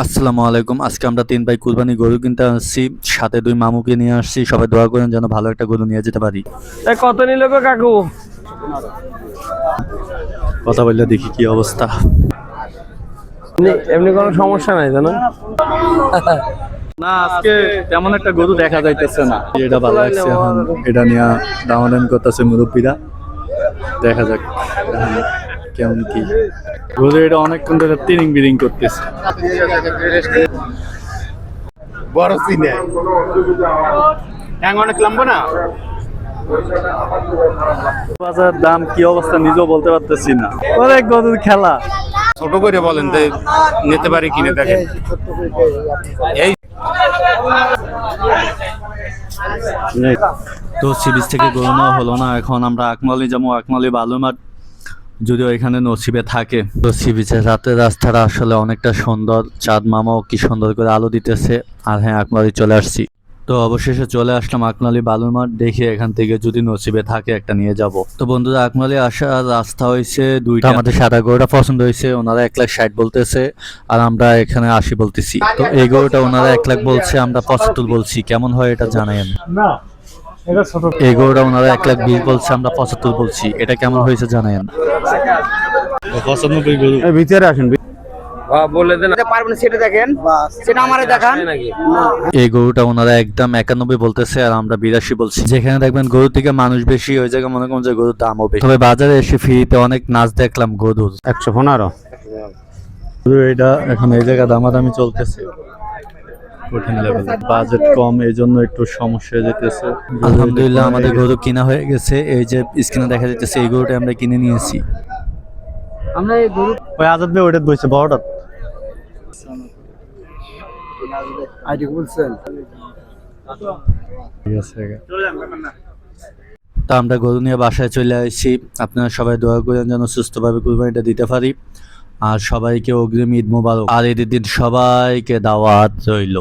আসসালামু আলাইকুম। আজকে আমরা 3 ভাই কুরবানি গরু কিনতে আসছি, সাথে 2 মামুকে নিয়ে আসছি। সবাই দোয়া করেন যেন ভালো একটা গরু নিয়ে যেতে পারি। কত নিল গো কাকু? কথা বললে দেখি কি অবস্থা। এমনি কোনো সমস্যা নাই জানো? না, আজকে তেমন একটা গরু দেখা যাইতেছে না। এটা ভালো লাগছে, এখন এটা নিয়ে দামাদামি করতেছে মুরব্বীরা। দেখা যাক কেমন কি গরু। এটা অনেকক্ষণ ধরে তিরিং বিরিং করতেছে। বড় সিনে অনেক লম্বা না। বাজার দাম কি অবস্থা নিজেও বলতে পারতেছি না। অনেক গরুর খেলা। ছোট করে বলেন তো নিতে পারি কিনে দেখেন। এই তো সিবিচ থেকে গরু নেওয়া হলো না। এখন আমরা আকমালি যাবো, আকমালি বালুমাঠ, যদিও এখানে নসিবে থাকে। তো সিবিচের রাতের রাস্তাটা আসলে অনেকটা সুন্দর। চাঁদ মামাও কি সুন্দর করে আলো দিতেছে। আর হ্যাঁ, আকমালি চলে আসছি। তো অবশেষে চলে আসলাম আকমালি বালুমাঠ। দেখি এখান থেকে যদি নসিবে থাকে একটা নিয়ে যাব। তো বন্ধুরা, আকমালি আসার রাস্তা হয়েছে দুইটা। আমাদের সাদা গরুটা পছন্দ হয়েছে, ওনারা 1,60,000 বলতেছে আর আমরা এখানে 80 বলতেছি। তো এই গরুটা ওনারা 1,00,000 বলছে, আমরা 75 বলছি। কেমন হয় এটা জানেন? এই গরুটা ওনারা 1,20,000 বলছে, আমরা 75 বলছি। এটা কেমন হয়েছে জানেন? 95 গরু। ভিতরে আসেন। বলে দেন পারবেন সেটা দেখেন, সেটা আমারে দেখান। নাকি? এই গরুটা ওনারা একদম 91 বলতেছে আর আমরা 82 বলছি। যেখানে দেখবেন গরু থেকে মানুষ বেশি, ওই জায়গায় মনে করেন যে গরুর দামও বেশি। তবে বাজারে এসে ফ্রিতে অনেক নাচ দেখলাম গরুর। 115। এটা এখন এই জায়গা দামাদামি চলতেছে, কঠিন লেভেল। বাজেট কম, এই জন্য একটু সমস্যা হয়ে যেতেছে। আলহামদুলিল্লাহ আমাদের গরু কিনা হয়ে গেছে। এই যে স্ক্রিনে দেখা যাচ্ছে এই গরুটা আমরা কিনে নিয়েছি। আমরা এই গরু ওই আজাদ ভাই ওটা বইছে বড়টা। আইডি বলছেন। তা আমরা গরু নিয়ে বাসায় চলে আসছি। আপনারা সবাই দোয়া করেন যেন সুস্থভাবে কুরবানিটা দিতে পারি। আর সবাইকে অগ্রিম ঈদ মোবারক। আর ঈদের দিন সবাইকে দাওয়াত রইল।